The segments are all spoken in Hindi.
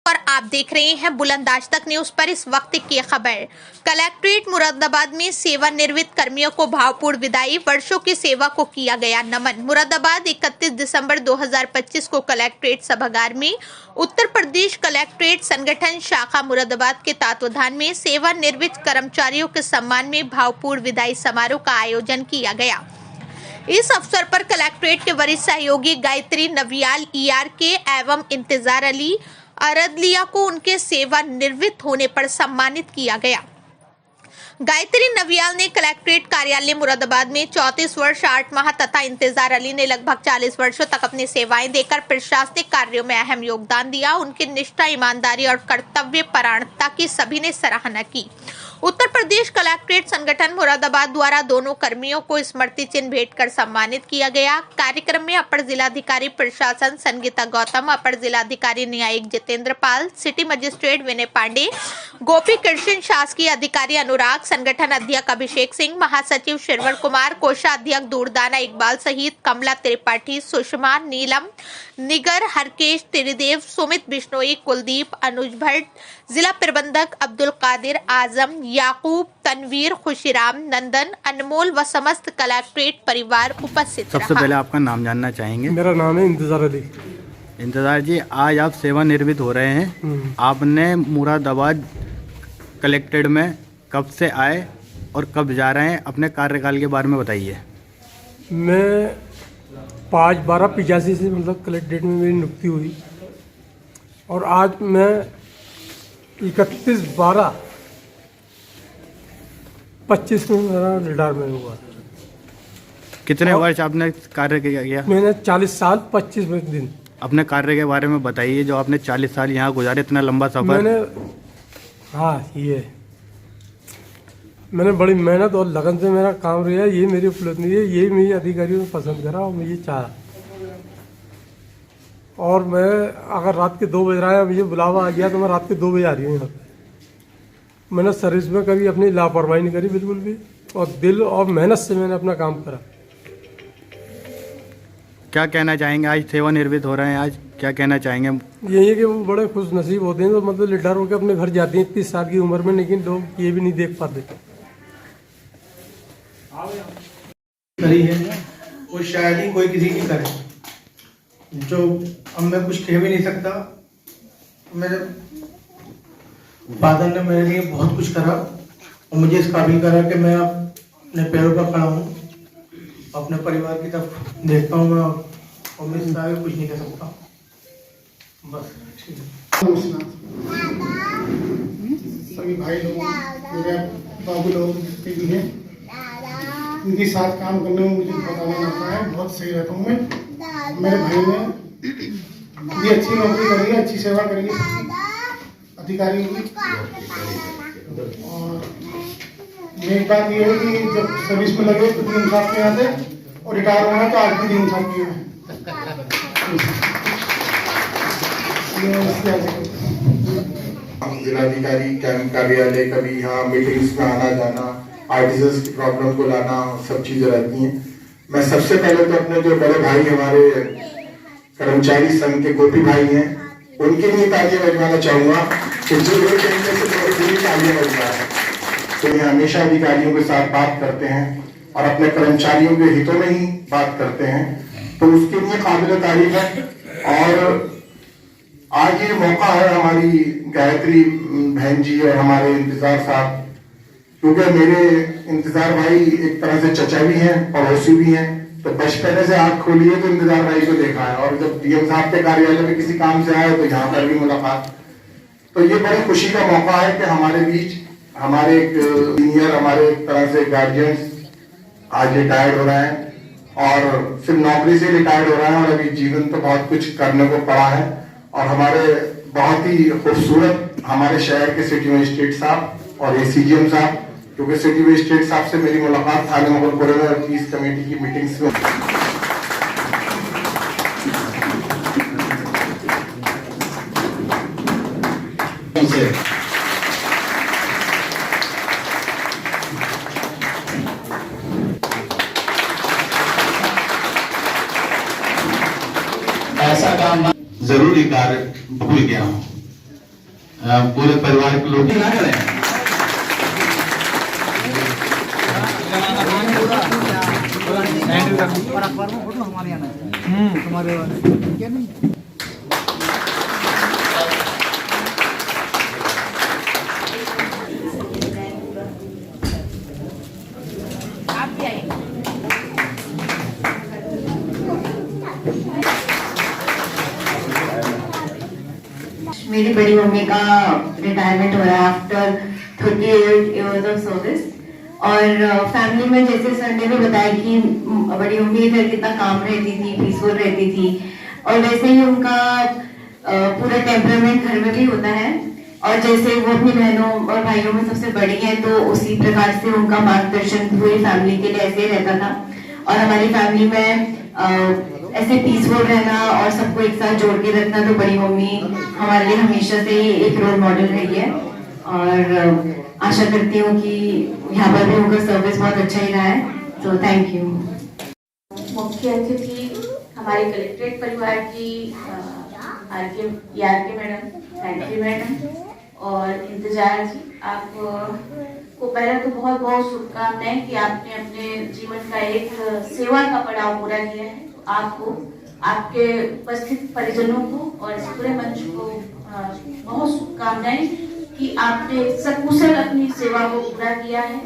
और आप देख रहे हैं बुलंदाज तक न्यूज पर इस वक्त की खबर। कलेक्ट्रेट मुरादाबाद में सेवानिवृत्त कर्मियों को भावपूर्ण विदाई, वर्षों की सेवा को किया गया नमन। मुरादाबाद 31 दिसंबर 2025 को कलेक्ट्रेट सभागार में उत्तर प्रदेश कलेक्ट्रेट संगठन शाखा मुरादाबाद के तत्वाधान में सेवानिवृत्त कर्मचारियों के सम्मान में भावपूर्ण विदाई समारोह का आयोजन किया गया। इस अवसर पर कलेक्ट्रेट के वरिष्ठ सहयोगी गायत्री नवियाल ERK एवं इंतजार अली अरदलिया को उनके सेवानिवृत्त होने पर सम्मानित किया गया। गायत्री नवियाल ने कलेक्ट्रेट कार्यालय मुरादाबाद में 34 वर्ष 8 माह तथा इंतजार अली ने लगभग 40 वर्षों तक अपनी सेवाएं देकर प्रशासनिक कार्यों में अहम योगदान दिया। उनकी निष्ठा, ईमानदारी और कर्तव्य परायणता की सभी ने सराहना की। उत्तर प्रदेश कलेक्ट्रेट संगठन मुरादाबाद द्वारा दोनों कर्मियों को स्मृति चिन्ह भेंट कर सम्मानित किया गया। कार्यक्रम में अपर जिलाधिकारी प्रशासन संगीता गौतम, अपर जिलाधिकारी न्यायिक जितेंद्र पाल, सिटी मजिस्ट्रेट विनय पांडे, गोपी कृष्ण, शासकीय अधिकारी अनुराग, संगठन अध्यक्ष अभिषेक सिंह, महासचिव श्रवण कुमार, कोषाध्यक्ष दूरदाना इकबाल सहित कमला त्रिपाठी, सुषमा, नीलम, निगर, हरकेश, त्रिदेव, सुमित बिश्नोई, कुलदीप, अनुज भट्ट, जिला प्रबंधक अब्दुल कादिर आजम, याकूब, तनवीर, खुशीराम, नंदन, अनमोल व समस्त कलेक्ट्रेट परिवार उपस्थित रहा। सबसे पहले आपका नाम जानना चाहेंगे? मेरा नाम है इंतजार अली। इंतजार जी, आज आप सेवानिवृत्त हो रहे हैं। आपने मुरादाबाद कलेक्ट्रेट में कब से आए और कब जा रहे हैं? अपने कार्यकाल के बारे में बताइए। मैं 5/12/85 से मतलब कलेक्ट्रेट में मेरी नियुक्ति हुई और आज मैं 31/12/25 में मेरा रिटायरमेंट हुआ। कितने वर्ष आपने कार्य किया? मैंने 40 साल 25 दिन। अपने कार्य के बारे में बताइए, जो आपने 40 साल यहाँ गुजारे, इतना लंबा सफर। मैंने बड़ी मेहनत और लगन से मेरा काम रहा। ये मेरी उपलब्धि है, ये मेरी अधिकारियों ने पसंद करा और मैं ये चाहा। और मैं अगर रात के 2 बज रहा है, मुझे बुलावा आ गया तो मैं रात के 2 बजे आ रही हूँ यहाँ पे। मैंने सर्विस में कभी अपनी लापरवाही नहीं करी बिल्कुल भी, और दिल और मेहनत से मैंने अपना काम करा। क्या कहना चाहेंगे? आज सेवानिवृत्त हो रहे हैं, आज क्या कहना चाहेंगे? यही है कि वो बड़े खुश नसीब होते हैं, तो मतलब रिटायर होकर अपने घर जाते हैं 30 साल की उम्र में, लेकिन लोग ये भी नहीं देख पाते। करी है वो शायद ही कोई किसी की करे, जो अब मैं कुछ कह भी नहीं सकता। मेरे फादर ने मेरे लिए बहुत कुछ करा और मुझे इस काबिल करा कि मैं अपने पैरों पर खड़ा हूँ, अपने परिवार की तरफ देखता हूँ मैं, और मैं इससे आगे कुछ नहीं कर सकता। बस ठीक है। सभी भाई लोग, मेरे बाबू लोग जितने भी हैं, उनके साथ काम करने में मुझे बहुत आनंद आता है। बहुत सही रहता हूँ मैं। मेरे भाई ने ये अच्छी नौकरी करी है, अच्छी सेवा करी है अधिकारियों की। और मेरी बात ये है कि जब सर्विस में लगे तो भी इंसाफ के यहाँ से, और रिटायर होना तो आज भी इंसाफ किया है। जिलाधिकारी कैंप कार्यालय, कभी यहाँ मीटिंग्स में आना जाना, आर्टिजन्स की प्रॉब्लम को लाना, सब चीजें रहती हैं। मैं सबसे पहले तो अपने जो बड़े भाई हमारे कर्मचारी संघ के गोपी भाई हैं, उनके लिए तालियां बजवाना चाहूंगा कि जो लोग कहने से बहुत बुरी तालियां बजवा है, तो ये हमेशा अधिकारियों के साथ बात करते हैं और अपने कर्मचारियों के हितों में ही बात करते हैं, तो उसके लिए काबिल तारीफ है। और आज ये मौका है हमारी गायत्री बहन जी और हमारे इंतजार साहब, क्योंकि मेरे इंतजार भाई एक तरह से चचा भी हैं, पड़ोसी भी हैं, तो बचपन से आँख खोली है तो इंतजार भाई को देखा है, और जब DM साहब के कार्यालय में किसी काम से आए तो यहाँ पर भी मुलाकात। तो ये बड़ी खुशी का मौका है कि हमारे बीच हमारे एक सीनियर, हमारे एक तरह से गार्जियंस आज रिटायर्ड हो रहे हैं, और सिर्फ नौकरी से रिटायर्ड हो रहे हैं, और अभी जीवन तो बहुत कुछ करने को पड़ा है। और हमारे बहुत ही खूबसूरत हमारे शहर के सिटी मजिस्ट्रेट साहब और ACGM साहब, क्योंकि सिटी मजिस्ट्रेट साहब से मेरी मुलाकात थाने मुगलपुरे में पीस कमेटी की मीटिंग्स में। ऐसा काम जरूरी कार्य भूल गया हूं। पूरे परिवार के लोग ना करें। मेरी बड़ी मम्मी का रिटायरमेंट हो रहा है आफ्टर 38 इयर्स ऑफ सर्विस। और फैमिली में जैसे सर ने भी बताया कि बड़ी मम्मी इधर कितना काम रहती थी, पीसफुल रहती थी, और वैसे ही उनका पूरा टेम्परामेंट घर में भी होता है। और जैसे वो अपनी बहनों और भाइयों में सबसे बड़ी है, तो उसी प्रकार से उनका मार्गदर्शन पूरी फैमिली के लिए ऐसे ही रहता था। और हमारी फैमिली में ऐसे पीसफुल रहना और सबको एक साथ जोड़ के रखना, तो बड़ी मम्मी हमारे लिए हमेशा से ही एक रोल मॉडल रही है। और आशा करती हूँ कि यहाँ पर भी उनका सर्विस बहुत अच्छा ही रहा है। तो थैंक यू। मुख्य अतिथि हमारे कलेक्ट्रेट परिवार की आर के मैडम, थैंक यू मैडम, और इंतजार जी, आपको पहले तो बहुत बहुत शुभकामनाएं कि आपने अपने जीवन का एक सेवा का पड़ाव पूरा किया है। तो आपको, आपके उपस्थित परिजनों को और इस पूरे मंच को बहुत शुभकामनाएं कि आपने सकुशल अपनी सेवा को पूरा किया है।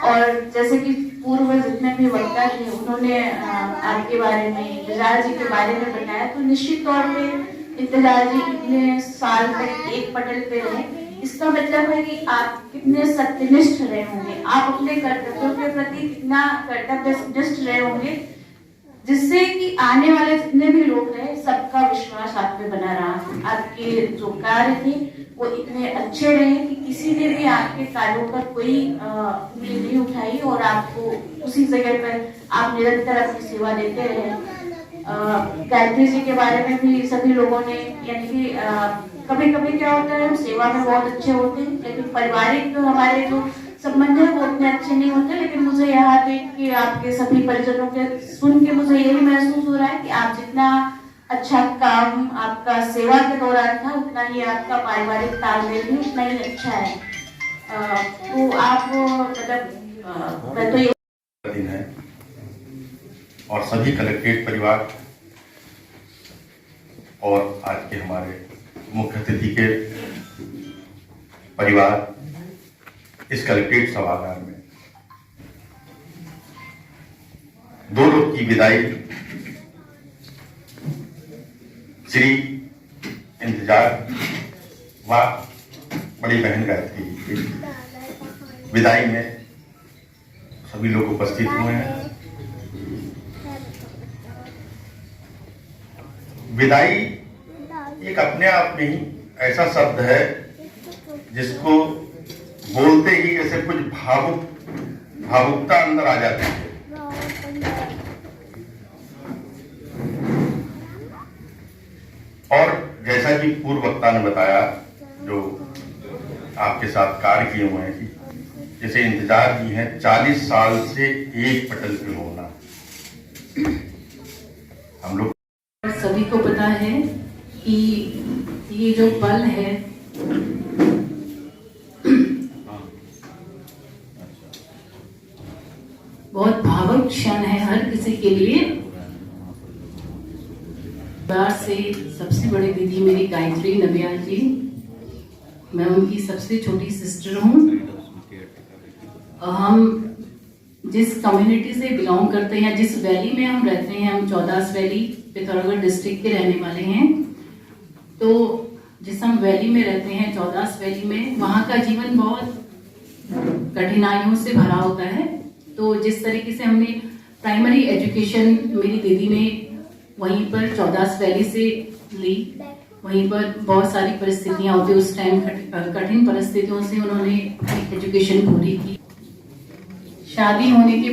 और जैसे कि पूर्व जितने भी वक्ता थे उन्होंने आपके बारे में, इंतजार जी के बारे में बताया, तो निश्चित तौर पे इंतजार जी इतने साल तक एक पटल पे रहे, इसका मतलब है कि आप कितने सत्यनिष्ठ रहे होंगे, आप अपने कर्तव्यों के प्रति कितना कर्तव्यनिष्ठ रहे होंगे, जिससे कि आने वाले जितने भी लोग रहे सबका विश्वास आप पे बना रहा। आपके जो कार्य थे वो इतने अच्छे रहे कि किसी ने भी आपके कार्यों पर कोई उंगली नहीं उठाई, और आपको उसी जगह पर आप निरंतर अपनी सेवा देते रहे। गायत्री जी के बारे में भी सभी लोगों ने, यानी कि कभी कभी क्या होता है, हम सेवा में बहुत अच्छे होते हैं लेकिन पारिवारिक हमारे जो संबंध है वो उतने अच्छे नहीं होते। लेकिन मुझे यहाँ देख के, आपके सभी परिजनों के सुन के मुझे यही महसूस हो रहा है कि आप जितना अच्छा काम आपका सेवा के दौरान था, उतना ही आपका पारिवारिक तालमेल भी उतना ही अच्छा है। तो आप मतलब मैं तो ये दिन है और सभी कलेक्ट्रेट परिवार और आज के हमारे मुख्य अतिथि के परिवार इस कलेक्ट्रेट सभागार में दो लोग की विदाई श्री इंतजार व बड़ी बहन गायत्री की विदाई में सभी लोग उपस्थित हुए हैं। विदाई एक अपने आप में ही ऐसा शब्द है जिसको बोलते ही जैसे कुछ भावुकता अंदर आ जाती है। और जैसा कि पूर्व वक्ता ने बताया, जो आपके साथ कार्य किए हुए हैं, जैसे इंतजार जी हैं 40 साल से एक पटल पे होना, हम लोग सभी को पता है कि ये जो पल है बहुत भावुक क्षण है हर किसी के लिए। बार से सबसे बड़ी दीदी मेरी गायत्री नबियाल जी, मैं उनकी सबसे छोटी सिस्टर हूँ। हम जिस कम्युनिटी से बिलोंग करते हैं, जिस वैली में हम रहते हैं, हम 14 वैली पिथौरागढ़ डिस्ट्रिक्ट के रहने वाले हैं। तो जिस हम वैली में रहते हैं, 14 वैली में, वहाँ का जीवन बहुत कठिनाइयों से भरा होता है। तो जिस तरीके से हमने प्राइमरी एजुकेशन मेरी दीदी ने वहीं पर 14 वैली से ली, वहीं पर बहुत सारी परिस्थितियां होती, उस टाइम कठिन परिस्थितियों से उन्होंने एजुकेशन पूरी की। शादी होने के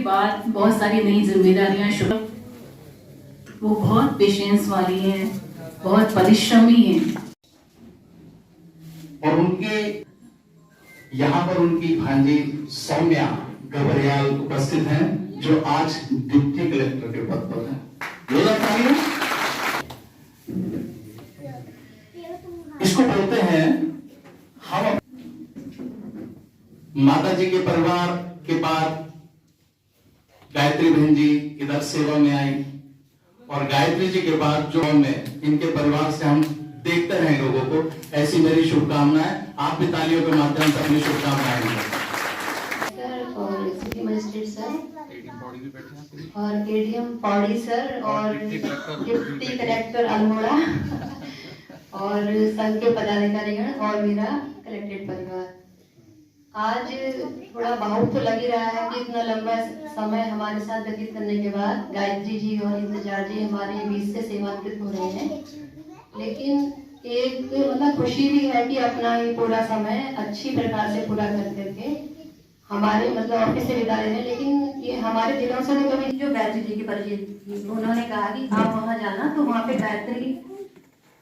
बाद बहुत सारी नई जिम्मेदारियां शुरू। वो बहुत पेशेंस वाली हैं, बहुत परिश्रमी हैं। और उनके यहाँ पर उनकी भांजी सौम्या गबरियाल उपस्थित हैं, जो आज डिप्टी कलेक्टर के पद पर हैं। माता जी के परिवार के बाद गायत्री बहन जी इधर सेवा में आई और गायत्री जी के बाद जो में इनके परिवार से हम देखते रहे लोगों को, ऐसी मेरी शुभकामनाएं। आप भी तालियों के माध्यम से अपनी शुभकामनाएं सर और सिटी मजिस्ट्रेट सर और केडीएम पौड़ी सर और डिप्टी कलेक्टर अल्मोड़ा और संघ के पदाधिकारीगण और मेरा कलेक्टेड परिवार। आज थोड़ा भावुक तो लग ही रहा है कि इतना लंबा समय हमारे साथ व्यतीत करने के बाद गायत्री जी और इंतजार जी हमारे बीच से सेवानिवृत्त हो रहे हैं, लेकिन एक मतलब खुशी भी है कि अपना ये पूरा समय अच्छी प्रकार से पूरा कर करके हमारे मतलब ऑफिस से विदा ले रहे हैं। लेकिन ये हमारे दिलों से तो कभी जो गायत्री जी की परिचित, उन्होंने कहा कि आप वहाँ जाना तो वहाँ पे गायत्री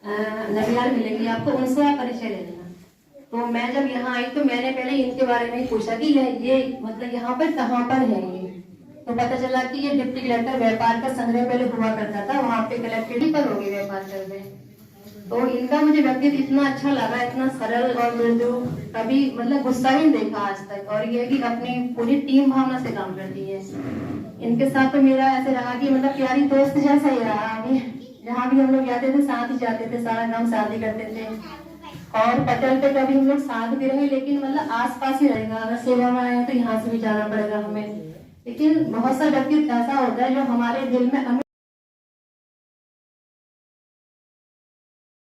नवियाल मिलेंगी आपको, उनसे आप परिचय ले लेना। तो मैं जब यहाँ आई तो मैंने पहले इनके बारे में ही पूछा कि ये मतलब यहाँ पर कहाँ पर है ये, तो पता चला कि ये डिप्टी कलेक्टर व्यापार का संग्रह पहले हुआ करता था, वहाँ पे कलेक्टेड पर हो गए व्यापार कर रहे। तो इनका मुझे व्यक्तित्व इतना अच्छा लगा, इतना सरल और मृदु, कभी मतलब गुस्सा ही नहीं देखा आज तक, और ये कि अपनी पूरी टीम भावना से काम करती है। इनके साथ तो मेरा ऐसे रहा कि मतलब प्यारी दोस्त जैसा ही रहा। हमें जहाँ भी हम लोग जाते थे साथ ही जाते थे, सारा काम साथ ही करते थे, और पटल पे कभी हम लोग साथ भी रहे, लेकिन मतलब आस पास ही रहेगा। अगर सेवा में आए तो यहाँ से भी जाना पड़ेगा हमें, लेकिन बहुत सा व्यक्ति ऐसा होता है जो हमारे दिल में